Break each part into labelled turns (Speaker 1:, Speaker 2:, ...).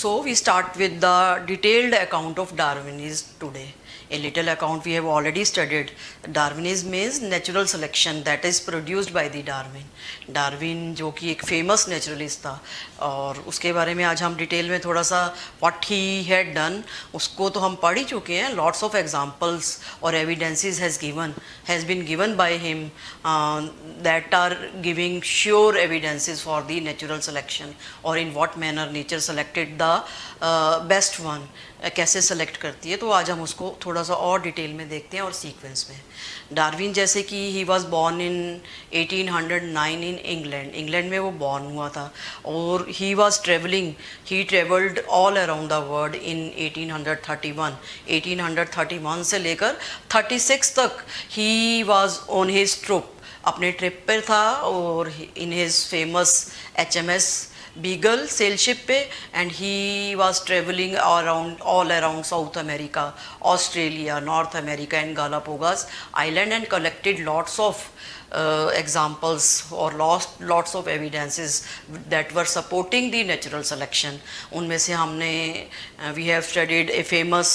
Speaker 1: So we start with the detailed account of Darwinism today. A little account we have already studied. Darwinism means natural selection that is produced by the Darwin. Darwin जो कि एक famous naturalist था और उसके बारे में आज हम डिटेल में थोड़ा सा व्हाट ही हैड डन उसको तो हम पढ़ ही चुके हैं. लॉट्स ऑफ एग्जांपल्स और evidences has been given by him that are giving sure evidences for the natural selection और in what manner nature selected the best one. कैसे सेलेक्ट करती है, तो आज हम उसको थोड़ा सा और डिटेल में देखते हैं और सीक्वेंस में. डार्विन जैसे कि he was born in 1809 in England में वो बॉर्न हुआ था और he was he travelled all around the world in 1831 से लेकर 36 तक he was on his trip, अपने ट्रिप पर था और in his famous HMS Beagle sailship पे, and he was traveling all around South America, Australia, North America and Galapagos Island and collected lots of examples or lots of evidences that were supporting the natural selection. उनमें से हमने we have studied a famous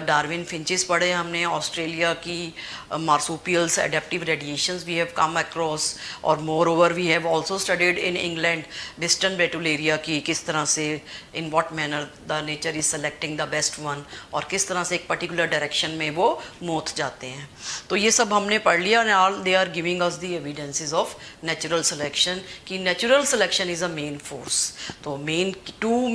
Speaker 1: Darwin finches पढ़े हमने, Australia की marsupials adaptive radiations we have come across और moreover we have also studied in England western betularia की किस तरह से in what manner the nature is selecting the best one और किस तरह से एक पर्टिकुलर डायरेक्शन में वो मोथ जाते हैं. तो ये सब हमने पढ़ लिया and all they are giving us the evidences of natural selection कि natural selection is a main force. तो two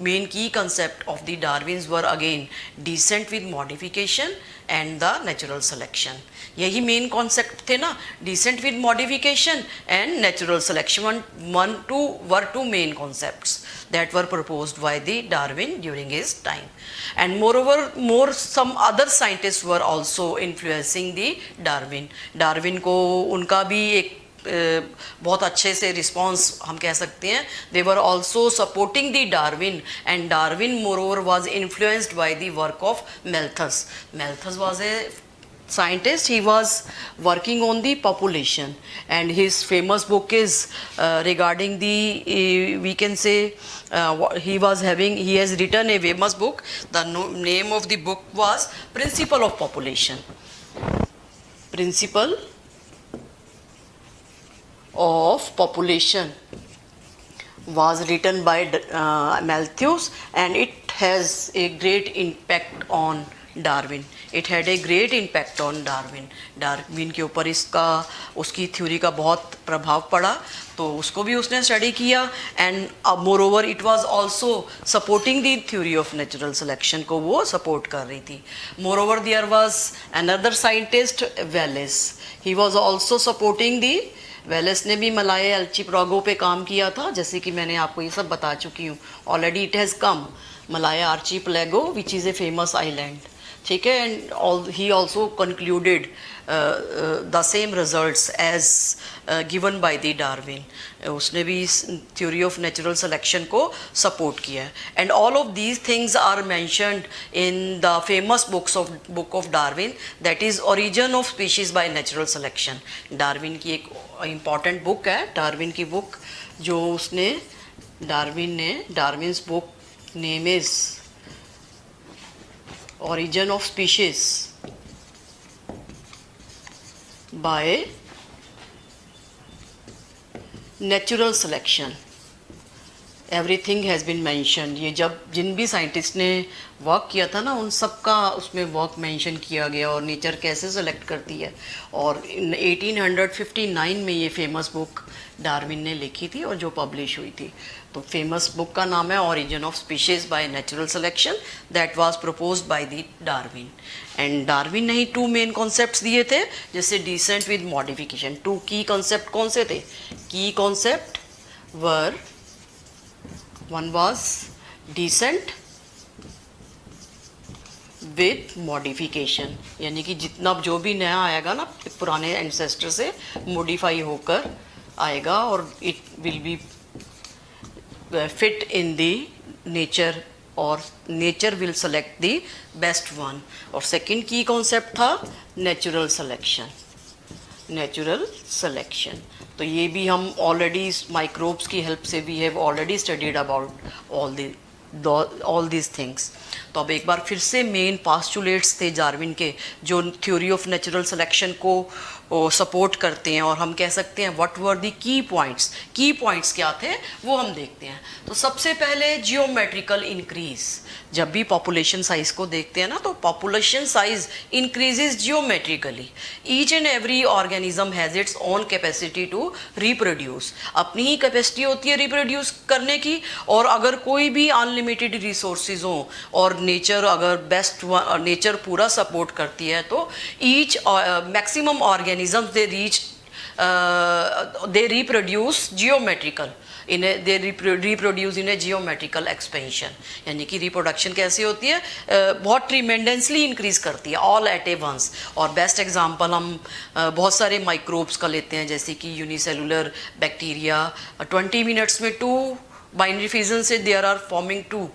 Speaker 1: main key concept of the Darwins were again descent with modification and the natural selection. यही main concept थे ना, descent with modification and natural selection. were two main concepts that were proposed by the Darwin during his time. And moreover, some other scientists were also influencing the Darwin को उनका भी एक बहुत अच्छे से response हम कह सकते हैं. They were also supporting the Darwin and Darwin moreover was influenced by the work of Malthus. Malthus was a scientist. He was working on the population and his famous book is regarding the we can say he has written a famous book. The name of the book was Principle of Population. Principle of Population was written by Malthus and it has a great impact on Darwin. It had a great impact on Darwin. Darwin के ऊपर उसकी theory का बहुत प्रभाव पड़ा, तो उसको भी उसने स्टडी किया and moreover it was also supporting the theory of natural selection को वो सपोर्ट कर रही थी. Moreover there was another scientist Wallace. He was also supporting the. Wallace ने भी मलाया आर्चिपेलागो पे काम किया था, जैसे कि मैंने आपको ये सब बता चुकी हूँ already. It has come Malaya archipelago which is a famous island, ठीक है. And he also concluded the same results as given by the Darwin. उसने भी इस थ्योरी ऑफ नेचुरल सिलेक्शन को सपोर्ट किया है. And all of these things are mentioned in the famous book of Darwin, that is origin of species by natural selection. Darwin की एक important book है, Darwin की बुक जो Darwin's book name is Origin of Species by Natural Selection. Everything has been mentioned. ये जिन भी scientist ने work किया था ना, उन सब का उसमें वर्क मेंशन किया गया और नेचर कैसे सेलेक्ट करती है. और 1859 में ये फेमस बुक डार्विन ने लिखी थी और जो पब्लिश हुई थी. तो फेमस बुक का नाम है origin of species by natural selection, that was proposed by the Darwin. And Darwin ने ही टू मेन कॉन्सेप्ट्स दिए थे, जैसे descent with modification. Two key concept कौन से थे? Key concept were, one was descent with modification, यानी कि जितना जो भी नया आएगा ना पुराने एंसेस्टर से मॉडिफाई होकर आएगा और it will be fit in the nature और nature will select the best one. और second key concept था natural selection. Natural selection. तो ये भी हम ऑलरेडी माइक्रोब्स की हेल्प से we have already studied about all these things. तो अब एक बार फिर से मेन पास्टुलेट्स थे डार्विन के जो थ्योरी ऑफ नेचुरल सिलेक्शन को सपोर्ट करते हैं, और हम कह सकते हैं what were the key points क्या थे वो हम देखते हैं। तो सबसे पहले जियोमेट्रिकल इंक्रीज। जब भी पॉपुलेशन साइज को देखते हैं ना, तो population size increases geometrically. Each and every organism has its own capacity to reproduce. अपनी ही कैपेसिटी होती है रिप्रोड्यूस करने की, और अगर कोई भी अनलिमिटेड रिसोर्सेज हो और नेचर अगर नेचर पूरा सपोर्ट करती है, तो each maximum organisms they reproduce geometrical they reproduce in a geometrical expansion। यानी कि रिप्रोडक्शन कैसी होती है, बहुत ट्रीमेंडसली इंक्रीज करती है, ऑल एट ए वंस। और बेस्ट एग्जांपल हम बहुत सारे माइक्रोब्स का लेते हैं, जैसे कि यूनिसेलुलर बैक्टीरिया 20 मिनट्स में 2 बाइनरी फिजन से देयर आर फॉर्मिंग 2,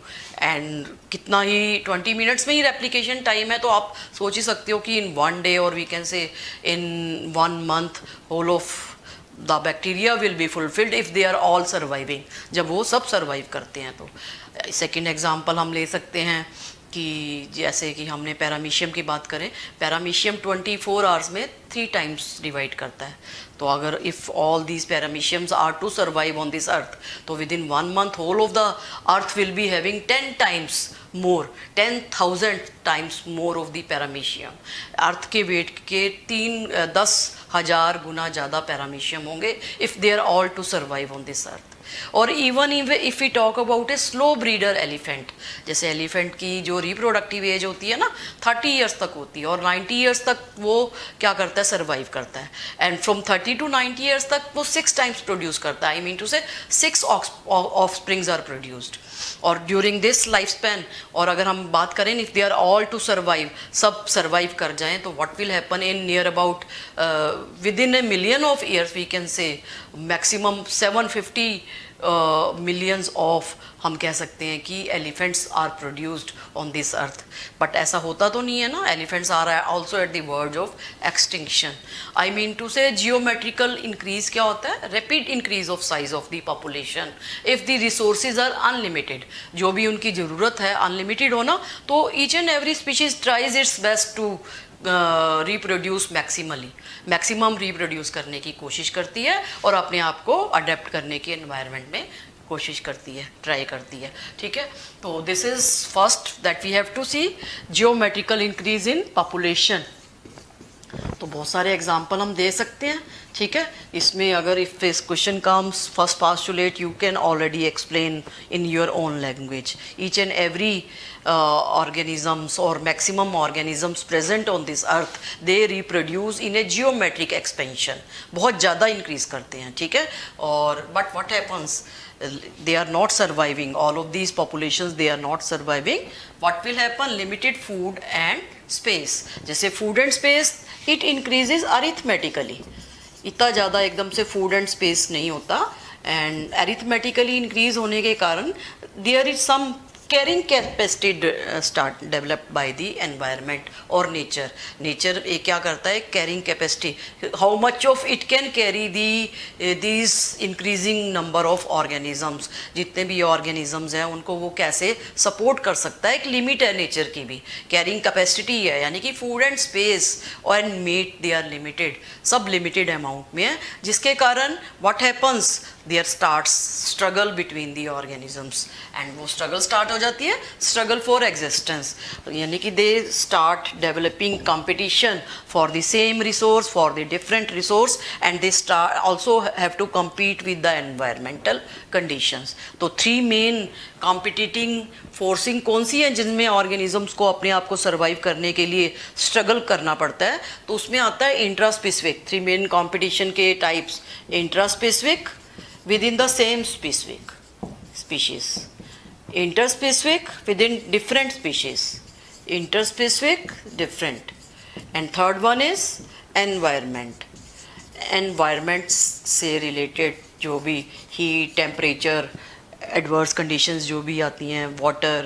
Speaker 1: एंड कितना ही 20 मिनट्स में ही रेप्लिकेशन टाइम है। तो आप सोच ही सकते हो कि इन 1 डे और we can say in 1 month whole of the bacteria will be fulfilled if they are all surviving, जब वो सब सर्वाइव करते हैं। तो सेकेंड एग्जांपल हम ले सकते हैं कि जैसे कि हमने पैरामीशियम की बात करें, पैरामीशियम 24 आवर्स में 3 टाइम्स डिवाइड करता है। तो अगर if all these parameciums are to survive on this earth, तो within 1 month whole of the earth will be having 10 times more, 10,000 times more of the paramecium. Earth के weight के 10,000 गुना ज़्यादा paramecium होंगे if they are all to survive on this earth. और even if we talk about a slow breeder elephant, जैसे elephant की जो reproductive age होती है ना 30 ईयर्स तक होती है, और 90 ईयर्स तक वो क्या करता है, सर्वाइव करता है। एंड फ्रॉम 30 to 90 ईयर्स तक वो 6 टाइम्स प्रोड्यूस करता है, आई mean to say 6 offsprings are produced. और ड्यूरिंग दिस लाइफ स्पैन, और अगर हम बात करें if they are all to survive, सब सर्वाइव कर जाएं, तो what will happen in near about within a million of years we can say maximum 750 millions of, हम कह सकते हैं कि elephants are produced on this earth. But ऐसा होता तो नहीं है ना, elephants are also at the verge of extinction. I mean to say geometrical increase क्या होता है, rapid increase of size of the population if the resources are unlimited. जो भी उनकी ज़रूरत है अनलिमिटेड होना, तो each and every species tries its best to reproduce maximum reproduce करने की कोशिश करती है, और अपने आप को अडेप्ट करने की एनवायरनमेंट में कोशिश करती है, ट्राई करती है। ठीक है, तो this is first that we have to see geometrical increase in population. तो बहुत सारे एग्जाम्पल हम दे सकते हैं। ठीक है, इसमें अगर if this question comes first postulate you can already explain in your own language. Each and every organisms or maximum organisms present on this earth they reproduce in a geometric expansion, बहुत ज़्यादा increase करते हैं। ठीक है, और but what happens, they are not surviving, all of these populations they are not surviving। what will happen, limited food and space, जैसे food and space it increases arithmetically, इतना ज़्यादा एकदम से food and space नहीं होता, and arithmetically increase होने के कारण there is some carrying capacity start developed by the environment और नेचर। नेचर क्या करता है, carrying capacity, how much of it can carry these increasing number of organisms, जितने भी ऑर्गेनिजम्स हैं उनको वो कैसे सपोर्ट कर सकता है। एक लिमिट है नेचर की भी, कैरिंग कैपेसिटी है, यानी कि फूड एंड स्पेस और मीट दे आर लिमिटेड, सब लिमिटेड अमाउंट में है, जिसके कारण what happens, there starts struggle between the organisms, and वो स्ट्रगल स्टार्ट हो जाती है, स्ट्रगल फॉर एग्जिस्टेंस, यानी कि they start developing competition for the same resource, for the different resource, and they start also have to compete with the environmental conditions। तो 3 main competing forcing कौन सी है जिनमें organisms को अपने आप को सर्वाइव करने के लिए स्ट्रगल करना पड़ता है, तो उसमें आता है इंट्रास्पेसिफिक। 3 मेन कॉम्पिटिशन के types, intraspecific within the same species, interspecific within different species, interspecific different, and third one is environment। environment से related जो भी heat, temperature, adverse conditions जो भी आती हैं, water,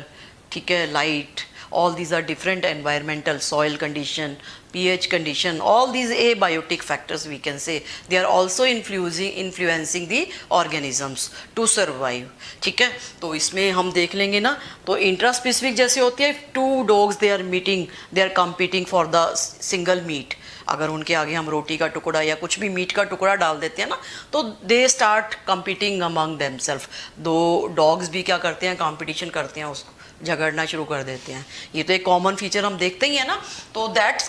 Speaker 1: ठीक है, light, all these are different environmental, soil condition, pH condition, all these abiotic factors we can say, they are also influencing the organisms to survive. ठीक है, तो इसमें हम देख लेंगे ना, तो इंट्रास्पेसिफिक जैसे होती है, two dogs they are meeting, they are competing for the single meat. अगर उनके आगे हम रोटी का टुकड़ा या कुछ भी मीट का टुकड़ा डाल देते हैं ना, तो they start competing among themselves. दो डॉग्स भी क्या करते हैं, कंपटीशन करते हैं, उसको झगड़ना शुरू कर देते हैं. ये तो एक कॉमन फीचर हम देखते ही है ना. तो that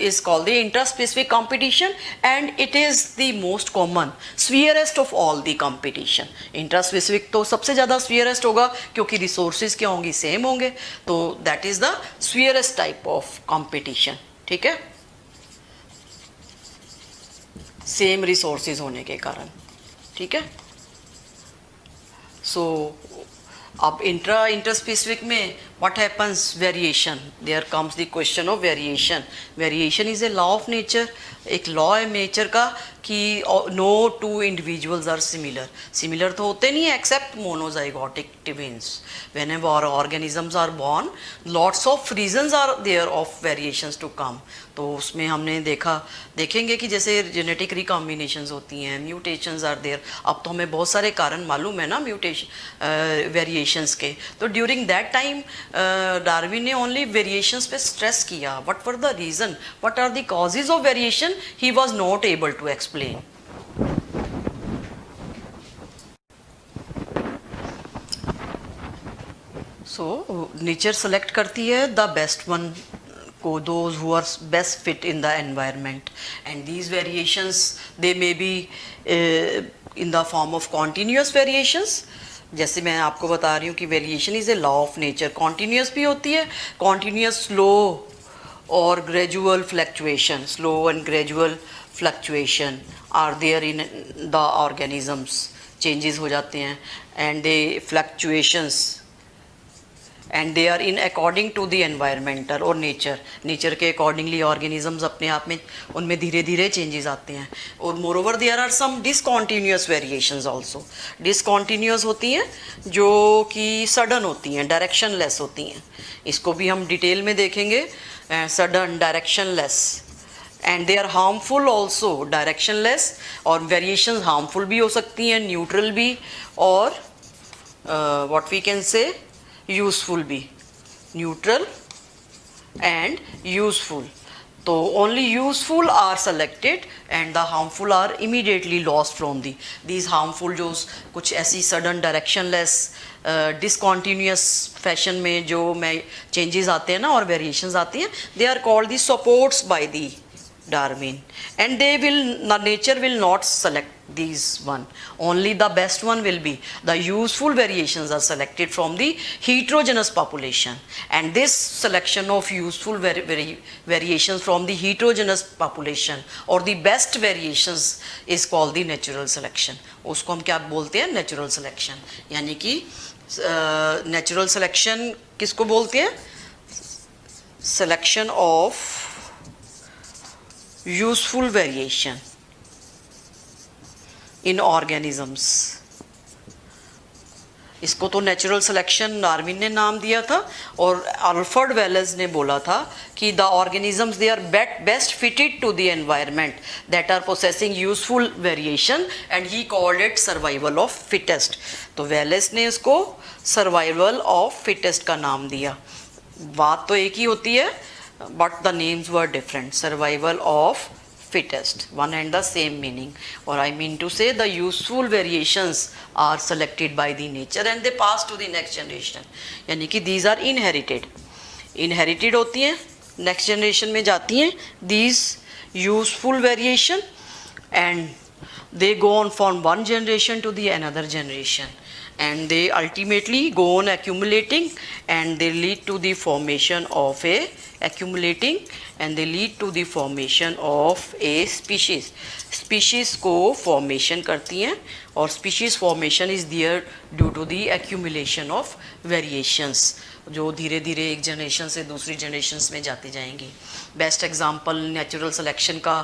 Speaker 1: is called the intraspecific competition and it is the most common fiercest of all the competition. Intraspecific तो सबसे ज़्यादा स्फीयरेस्ट होगा क्योंकि रिसोर्सेज क्या होंगी, सेम होंगे. तो that is the fiercest type of competition. ठीक है, सेम रिसोर्सेज होने के कारण. ठीक है, सो अब इंटरस्पेसिफिक में what happens, variation, there comes the question of variation. Variation is a law of nature, एक लॉ है नेचर का कि no two individuals are similar तो होते नहीं है except monozygotic twins. Whenever organisms are born, lots of reasons are there of variations to come. तो उसमें हमने देखेंगे कि जैसे जेनेटिक रिकॉम्बिनेशंस होती हैं, म्यूटेशंस आर देयर. अब तो हमें बहुत सारे कारण मालूम है ना म्यूटेशन वेरिएशंस के. तो ड्यूरिंग दैट टाइम डार्विन ने ओनली वेरिएशंस पे स्ट्रेस किया. What were the reason, what are the causes of variation, he was not able to explain. So nature select करती है द बेस्ट वन को, those who are best fit in the environment, and these variations they may be in the form of continuous variations. जैसे मैं आपको बता रही हूँ कि variation is a law of nature. Continuous भी होती है, कॉन्टीन्यूस स्लो और gradual fluctuation. Slow and gradual fluctuation are there in the organisms. Changes हो जाते हैं and they fluctuations and they are in according to the environmental और nature के accordingly organisms अपने आप में उनमें धीरे धीरे चेंजेस आते हैं. और moreover there are some discontinuous variations also. Discontinuous होती हैं जो कि सडन होती हैं, डायरेक्शनलेस होती हैं. इसको भी हम डिटेल में देखेंगे. Sudden, directionless, and they are harmful also. Directionless और वेरिएशंस हार्मफुल भी हो सकती हैं, न्यूट्रल भी, और what we can say useful भी. Neutral and useful. तो only useful are selected and the harmful are immediately lost from these harmful. जो कुछ ऐसी सडन, डायरेक्शनलेस, डिसकॉन्टीन्यूस फैशन में जो चेंजेस आते हैं ना और वेरिएशंस आती हैं, they are called the sports by the Darwin, and nature will not select these one. Only the best one will be. The useful variations are selected from the heterogeneous population, and this selection of useful variations from the heterogeneous population or the best variations is called the natural selection. उसको हम क्या बोलते हैं, natural selection. यानी कि natural selection किसको बोलते हैं, selection of useful variation in organisms. इसको तो नेचुरल सिलेक्शन डार्विन ने नाम दिया था, और अल्फ्रेड वेलेस ने बोला था कि the organisms they are best fitted to the environment that are possessing useful variation, and he called it survival of fittest. तो वेलेस ने इसको सर्वाइवल ऑफ फिटेस्ट का नाम दिया. बात तो एक ही होती है, but the names were different. Survival of fittest, one and the same meaning. Or I mean to say the useful variations are selected by the nature and they pass to the next generation. यानी कि these are inherited होती हैं, next generation में जाती हैं these useful variation, and they go on from one generation to the another generation, and they ultimately go on accumulating and they lead to the formation of a accumulating and they lead to the formation of a species. Species को formation करती हैं और species formation is there due to the accumulation of variations जो धीरे धीरे एक generation से दूसरी जनरेशन्स में जाती जाएंगी. बेस्ट एग्जांपल नेचुरल सिलेक्शन का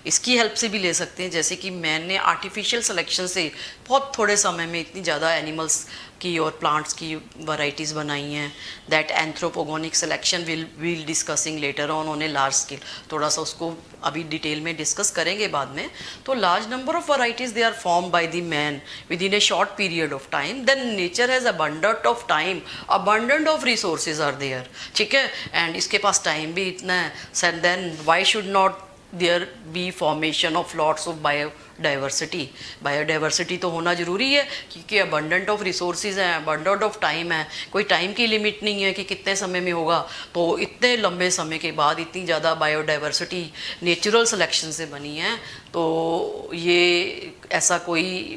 Speaker 1: इसकी हेल्प से भी ले सकते हैं, जैसे कि मैंने आर्टिफिशियल सिलेक्शन से बहुत थोड़े समय में इतनी ज़्यादा एनिमल्स की और प्लांट्स की वैरायटीज़ बनाई हैं. That anthropogenic selection will discussing later on a large scale. थोड़ा सा उसको अभी डिटेल में डिस्कस करेंगे बाद में. तो large number of varieties they are form by the man within a short period of time. Then nature has abundant of time, abundant of resources are there. ठीक है, एंड इसके पास time भी इतना है. Sir then why should not there be formation of lots of biodiversity. Biodiversity तो होना ज़रूरी है क्योंकि अबंडेंट ऑफ रिसोर्सेज हैं, अबंडेंट ऑफ टाइम है. कोई टाइम की लिमिट नहीं है कि कितने समय में होगा. तो इतने लंबे समय के बाद इतनी ज़्यादा बायोडाइवर्सिटी नेचुरल सिलेक्शन से बनी है. तो ये ऐसा कोई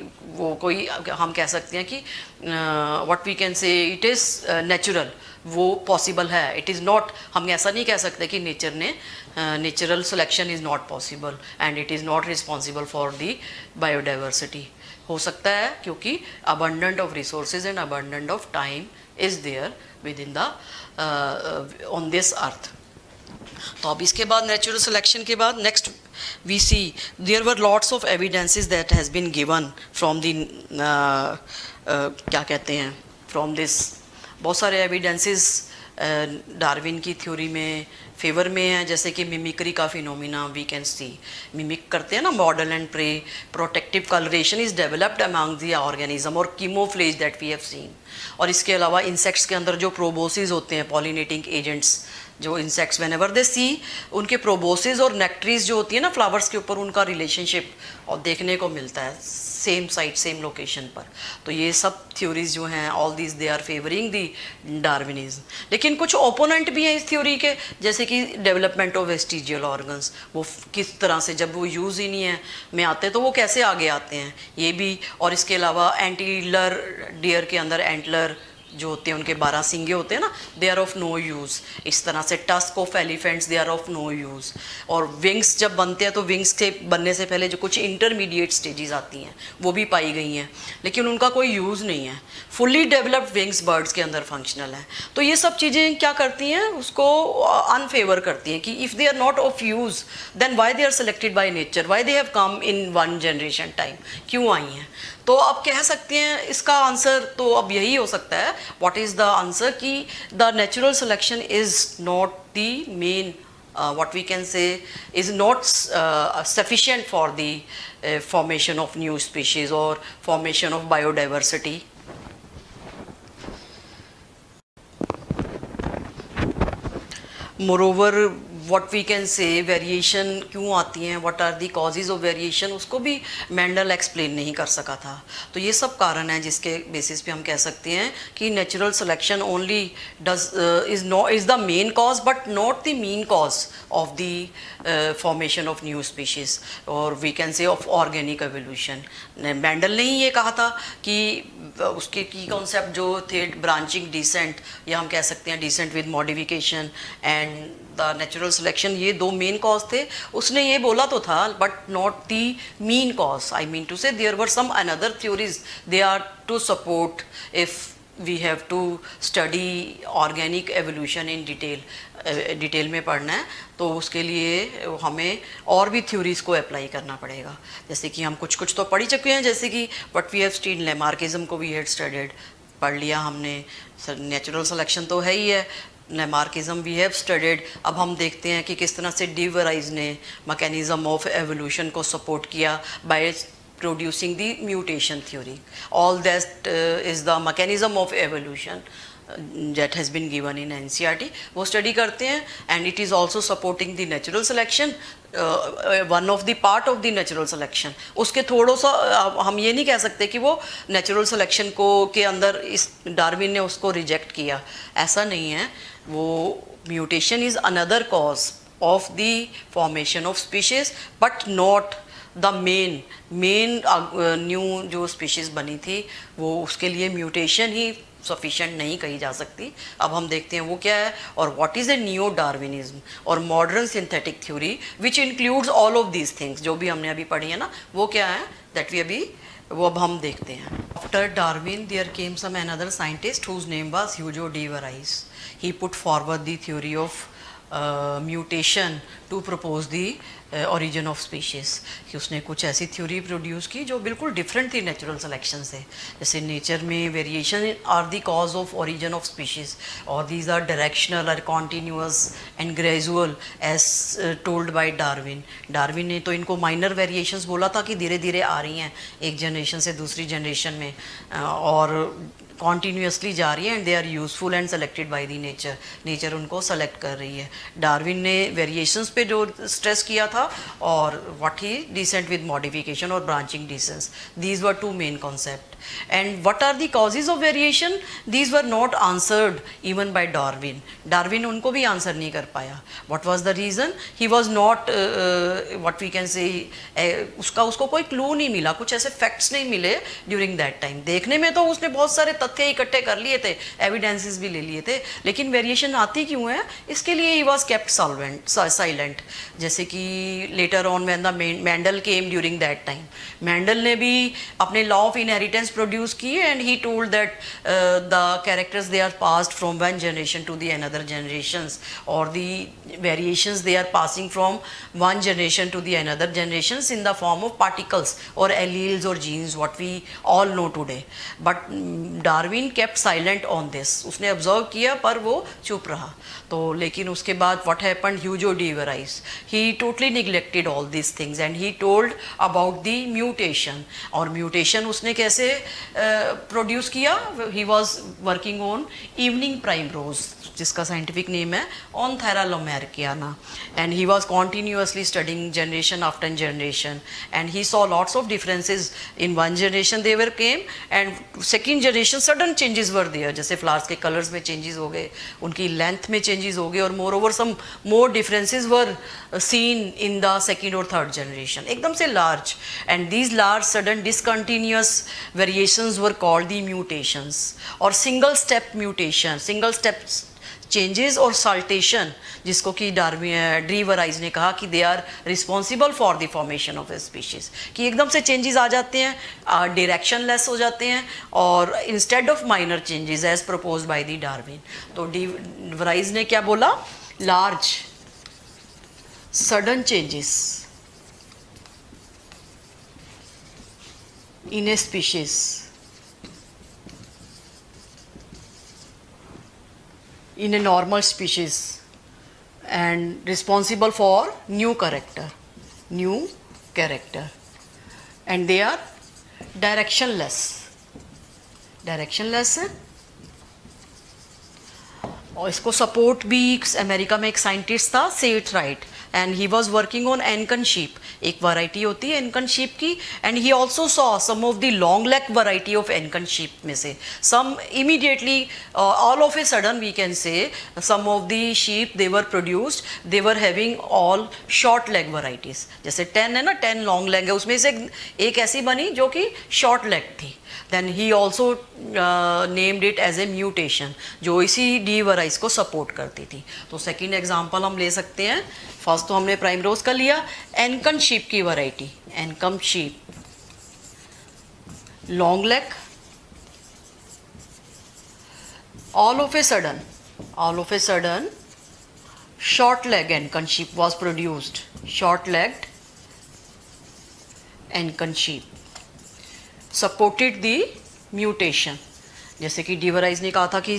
Speaker 1: हम कह सकते हैं कि what we can say it is natural, वो पॉसिबल है. इट इज़ नॉट, हम ऐसा नहीं कह सकते कि natural selection is not possible and it is not responsible for the biodiversity. हो सकता है क्योंकि abundant of resources and abundant of time is there within the on this earth. तो अब इसके बाद नेचुरल सिलेक्शन के बाद next we see there were lots of evidences that has been given from the क्या कहते हैं from this. बहुत सारे एविडेंसेस डार्विन की थ्योरी में फेवर में है, जैसे कि मिमिक्री का phenomena we can see. Mimic करते हैं ना, model and prey, protective coloration is developed among the organism और camouflage that we have seen. और इसके अलावा इंसेक्ट्स के अंदर जो प्रोबोसिस होते हैं, पॉलिनेटिंग एजेंट्स, जो इंसेक्ट्स व्हेनेवर दे सी, उनके प्रोबोसिस और नेक्ट्रीज जो होती है ना फ्लावर्स के ऊपर, उनका रिलेशनशिप और देखने को मिलता है सेम साइट सेम लोकेशन पर. तो ये सब थ्योरीज जो हैं all these they are favouring the Darwinism. लेकिन कुछ ओपोनेंट भी हैं इस थ्योरी के, जैसे कि डेवलपमेंट ऑफ वेस्टिजियल ऑर्गन्स. वो किस तरह से जब वो यूज़ ही नहीं है में आते तो वो कैसे आगे आते हैं, ये भी. और इसके अलावा एंटीलर डियर के अंदर एंटलर जो होते हैं, उनके 12 सींगे होते हैं ना, they are of no use. इस तरह से tusk of elephants they are of no use. और विंग्स जब बनते हैं तो विंग्स के बनने से पहले जो कुछ इंटरमीडिएट स्टेजेस आती हैं वो भी पाई गई हैं, लेकिन उनका कोई यूज़ नहीं है. फुल्ली डेवलप्ड विंग्स बर्ड्स के अंदर फंक्शनल है. तो ये सब चीज़ें क्या करती हैं, उसको अनफेवर करती हैं कि if they are not of use then why they are selected by nature, why they have come in one generation time, क्यों आई हैं. तो अब कह सकते हैं इसका आंसर तो अब यही हो सकता है. व्हाट इज़ द आंसर कि the natural selection is not the main what we can say is not sufficient for the formation of new species or formation of biodiversity. Moreover, what we can say variation क्यों आती हैं, what are the causes of variation, उसको भी Mendel explain नहीं कर सका था. तो ये सब कारण हैं जिसके बेसिस पे हम कह सकते हैं कि natural selection only is the main cause but not the main cause of the formation of new species और we can say of organic evolution. Mendel ने ही ये कहा था कि उसके की कॉन्सेप्ट जो थे ब्रांचिंग डिसेंट, या हम कह सकते हैं descent with modification and the natural selection, ये दो मेन कॉज थे. उसने ये बोला तो था but not the main cause. I mean to say there were some another theories they are to support if we have to study organic evolution in detail में पढ़ना है तो उसके लिए हमें और भी थ्योरीज़ को अप्लाई करना पड़ेगा. जैसे कि हम कुछ तो पढ़ ही चुके हैं, जैसे कि what we have studied Lamarckism को वी हैड स्टडीड, पढ़ लिया हमने. नेचुरल सिलेक्शन तो है ही है, लेमार्किज्म वी हैव स्टडीड. अब हम देखते हैं कि किस तरह से डी वराइज ने मैकेनिज्म ऑफ एवोल्यूशन को सपोर्ट किया bye producing the mutation theory. All that is the mechanism of evolution that has been given in NCERT. वो study करते हैं and it is also supporting the natural selection, one of the part of the natural selection. उसके थोड़ा सा हम ये नहीं कह सकते कि वो natural selection को के अंदर इस डार्विन ने उसको reject किया, ऐसा नहीं है. वो mutation is another cause of the formation of species but not the main new जो स्पीशीज़ बनी थी वो उसके लिए म्यूटेशन ही सफिशिएंट नहीं कही जा सकती। अब हम देखते हैं वो क्या है, और what is a neo Darwinism और modern synthetic theory which includes all of these things, जो भी हमने अभी पढ़ी है ना, वो क्या है दैट वी अभी वो अब हम देखते हैं। After Darwin there came some another scientist whose name was Hugo de Vries. He put forward the theory of mutation to propose the origin of species, कि उसने कुछ ऐसी थ्योरी प्रोड्यूस की जो बिल्कुल डिफरेंट थी नेचुरल सिलेक्शन से। जैसे नेचर में variation are the cause of origin of species और दीज आर डायरेक्शनल और continuous and gradual as told by Darwin. Darwin ने तो इनको माइनर वेरिएशंस बोला था कि धीरे धीरे आ रही हैं एक जनरेशन से दूसरी जनरेशन में, और कॉन्टीन्यूसली जा रही है, and they are useful and selected by the nature. Nature उनको सेलेक्ट कर रही है। डार्विन ने वेरिएशंस पे जो स्ट्रेस किया था, और what he descent with modification और branching descents, these were two main concept. And what are the causes of variation, these were not answered even by Darwin. Darwin उनको भी आंसर नहीं कर पाया। What was the reason, he was not what we can say, उसको कोई clue नहीं मिला, कुछ ऐसे फैक्ट्स नहीं मिले ड्यूरिंग दैट टाइम। देखने में तो उसने बहुत सारे तथ्य इकट्ठे कर लिए थे, एविडेंसेस भी ले लिए थे, लेकिन वेरिएशन आती क्यों है, इसके लिए ही वॉज केप्ट साइलेंट। जैसे कि later on when the Mendel came during that time, Mendel ने भी अपने लॉ ऑफ इनहेरिटेंस प्रोड्यूस किए, and he told that the characters they are passed from one generation to the another generations, और the variations they are passing from one generation to the another generations in the form of particles और alleles और genes, what we all know today. But Darwin kept silent on this, उसने observe किया पर वो चुप रहा। तो लेकिन उसके बाद what happened, Hugo de Vries, he totally neglected all this things and he told about the mutation. और म्यूटेशन उसने कैसे प्रोड्यूस किया, he was working on evening primrose, जिसका साइंटिफिक नेम है Oenothera lamarckiana, and he was continuously studying generation after generation, and he saw lots of differences in one generation they were came, and second generation sudden changes were there, जैसे flowers के colours में changes हो गए, उनकी length में changes हो गए, और moreover some more differences were seen in the second और थर्ड जनरेशन, एकदम से large, and these large sudden discontinuous variations were called the mutations. और single step mutation, single step changes और saltation, जिसको कि डी वराइस ने कहा कि they are responsible for the formation of A species, कि एकदम से चेंजेस आ जाते हैं, डायरेक्शन लेस हो जाते हैं, और instead of minor changes as propose by the Darwin. तो डी वराइस ने क्या बोला, large sudden changes in a species in a normal species and responsible for new character, and they are directionless है। और इसको सपोर्ट भी America में एक साइंटिस्ट था Seth Wright, and he was working on Ancon sheep, एक variety होती है एनकन शीप की, and he also saw some of the long leg variety of Ancon sheep में से some immediately all of a sudden we can say some of the sheep they were produced, they were having all short leg varieties. जैसे 10 है ना, 10 long leg है, उसमें से एक ऐसी बनी जो कि शॉर्ट लेग थी। Then he also named it as a mutation, जो इसी डी वराइस को सपोर्ट करती थी। तो सेकेंड एग्जाम्पल हम ले सकते हैं, फर्स्ट तो हमने प्राइम रोज का लिया, एनकन शीप की variety, Ancon sheep long leg, all of a sudden short leg Enkan sheep was produced, short legged Enkan sheep supported the mutation। जैसे कि डी वराइस ने कहा था कि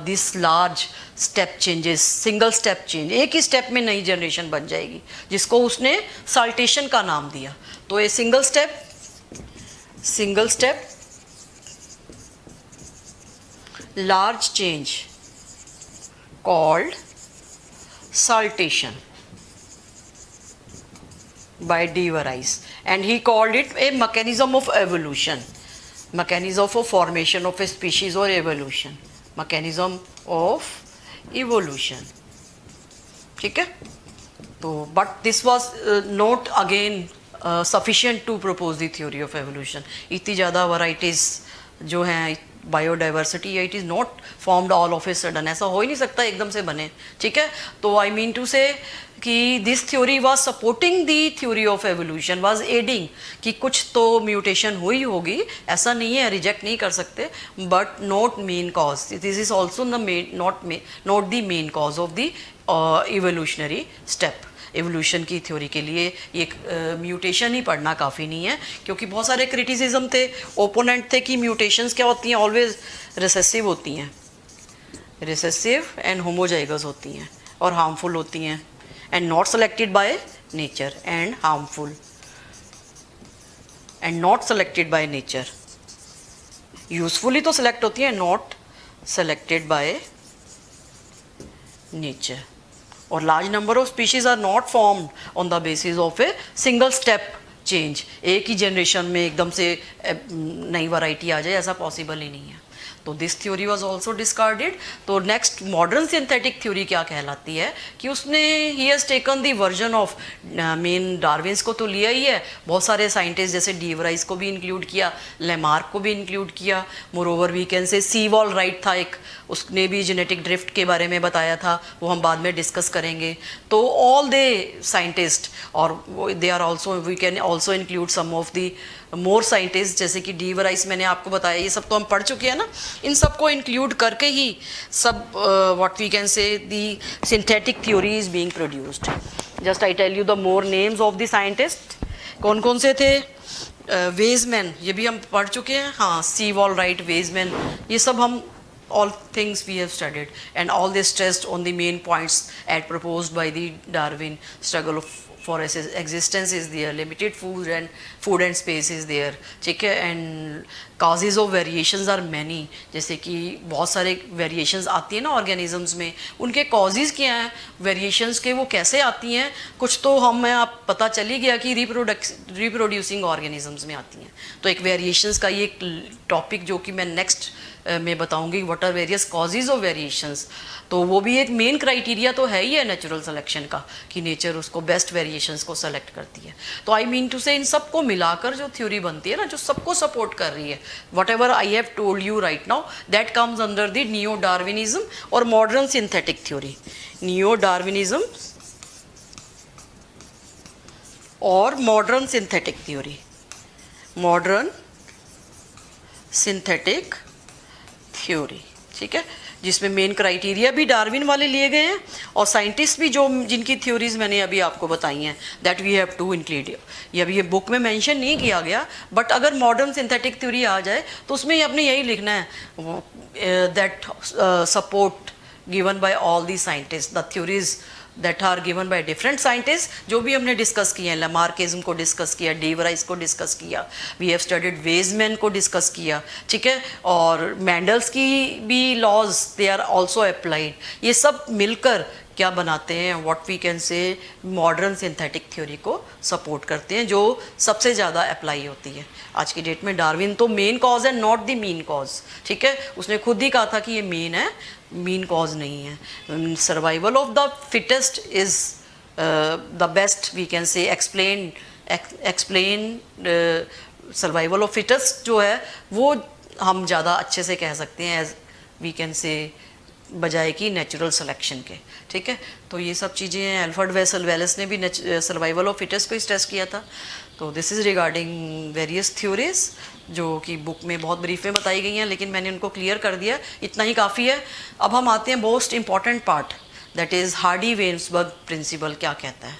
Speaker 1: this large step changes, single step change, एक ही step में नई generation बन जाएगी, जिसको उसने साल्टेशन का नाम दिया। तो ये single step large change called saltation by D. Varaise, and he called it a mechanism of evolution, mechanism of formation of a species or evolution, mechanism of evolution। ठीक है, तो but this was not again sufficient to propose the theory of evolution। इतनी ज़्यादा varieties जो हैं biodiversity, it is not formed all of a sudden, ऐसा हो ही नहीं सकता एकदम से बने, ठीक है। तो आई मीन टू से कि this theory was supporting the theory of evolution, was adding कि कुछ तो म्यूटेशन हुई होगी, ऐसा नहीं है, रिजेक्ट नहीं कर सकते, but not main cause, this is also not the main cause of the evolutionary step. Evolution की थ्योरी के लिए ये म्यूटेशन ही पढ़ना काफ़ी नहीं है, क्योंकि बहुत सारे क्रिटिसिज्म थे, ओपोनेंट थे कि म्यूटेशंस क्या होती हैं, ऑलवेज रिसेसिव होती हैं, रिसेसिव एंड होमोजाइगस होती हैं और हार्मफुल होती हैं, and not selected by nature and harmful, and not selected by nature, usefully तो सेलेक्ट होती हैं, नॉट सेलेक्टेड बाय नेचर। और large number of species are not formed on the basis of a single step change, एक ही generation में एकदम से नई वैरायटी आ जाए, ऐसा पॉसिबल ही नहीं है। तो this theory was also discarded. तो नेक्स्ट मॉडर्न सिंथेटिक थ्योरी क्या कहलाती है कि उसने he has taken the version of main Darwin's को तो लिया ही है, बहुत सारे साइंटिस्ट जैसे डी वराइस को भी इंक्लूड किया, लेमार्क को भी इंक्लूड किया, मोरोवर वी कैन से सी वॉल राइट था एक, उसने भी जेनेटिक ड्रिफ्ट के बारे में बताया था, वो हम बाद में डिस्कस करेंगे। तो ऑल दे साइंटिस्ट, और they are also, we can also include some of the more scientist जैसे कि डी वराइस मैंने आपको बताया, ये सब तो हम पढ़ चुके हैं ना, इन सबको इंक्लूड करके ही सब what we can say the synthetic theory is being produced. Just I tell you the more names of the scientist, कौन कौन से थे। वेजमैन, ये भी हम पढ़ चुके हैं, हाँ, सी वॉल राइट, वेजमैन, ये सब हम all things we have studied, and all this stressed on the main points as proposed by the Darwin. Struggle for existence is there, limited food and space is there, ठीक है, and causes of variations are many, जैसे कि बहुत सारे variations आती है ना organisms में, उनके causes क्या हैं, variations के वो कैसे आती हैं, कुछ तो हमें आप पता चल ही गया कि reproducing organisms में आती हैं। तो एक variations का ये एक टॉपिक जो कि मैं नेक्स्ट में बताऊंगी, what are various causes of variations. तो वो भी एक मेन क्राइटेरिया तो है ही है नेचुरल सिलेक्शन का कि नेचर उसको बेस्ट वेरिएशंस को सेलेक्ट करती है। तो आई मीन टू से इन सबको मिलाकर जो थ्योरी बनती है ना, जो सबको सपोर्ट कर रही है, whatever I have told you right now, that comes under the neo Darwinism और modern synthetic theory. Neo Darwinism और modern synthetic theory, modern synthetic theory, ठीक है, जिसमें मेन क्राइटेरिया भी डार्विन वाले लिए गए हैं और साइंटिस्ट भी जो जिनकी थ्योरीज मैंने अभी आपको बताई हैं, that we have to include. ये अभी ये बुक में मेंशन नहीं किया गया, बट अगर मॉडर्न सिंथेटिक थ्योरी आ जाए तो उसमें आपने यही लिखना है, that support given by all the scientist, the theories that are given by different scientist, जो भी हमने डिस्कस किए हैं, लमार्किज्म को डिस्कस किया, डी वराइस को डिस्कस किया, वी हैव स्टडीड वेजमैन को डिस्कस किया, ठीक है, और मैंडल्स की भी laws they are also applied. ये सब मिलकर क्या बनाते हैं, what we can say modern synthetic theory को सपोर्ट करते हैं, जो सबसे ज़्यादा अप्लाई होती है आज की डेट में। डार्विन तो मेन कॉज है, नॉट द मीन कॉज, ठीक है, उसने खुद ही कहा था कि ये मेन है, मीन कॉज नहीं है। Survival of the fittest is the best we can say explain survival of fittest जो है वो हम ज़्यादा अच्छे से कह सकते हैं एज वी कैन से, बजाय कि नेचुरल सिलेक्शन के, ठीक है। तो ये सब चीज़ें हैं, अल्फ्रेड वेलेस ने भी सर्वाइवल ऑफ फिटेस्ट को स्ट्रेस किया था। तो this is regarding various theories जो कि बुक में बहुत ब्रीफ में बताई गई हैं, लेकिन मैंने उनको क्लियर कर दिया, इतना ही काफ़ी है। अब हम आते हैं most important part, that is Hardy Weinberg principle क्या कहता है।